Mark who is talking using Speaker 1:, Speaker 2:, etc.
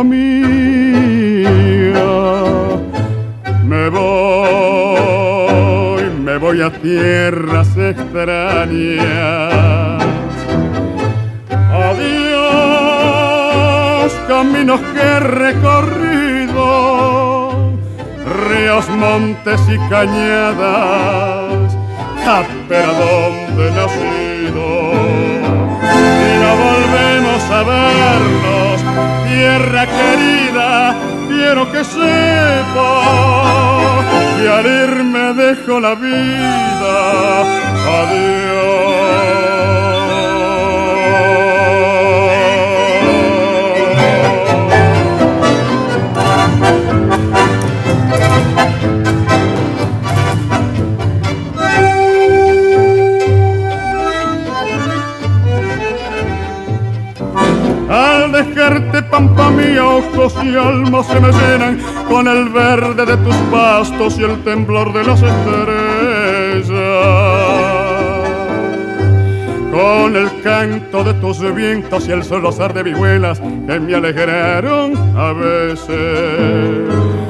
Speaker 1: mía. Me voy a tierras extrañas. Adiós, caminos que he recorrido, ríos, montes y cañadas, pero donde he nacido. Y no volvemos a vernos, tierra querida, quiero que sepas que al irme dejo la vida. Adiós. Al dejarte, pampa mía, ojos y alma se me llenan con el verde de tus pastos y el temblor de las estrellas, con el canto de tus vientos y el solozar de vihuelas que me alegraron a veces.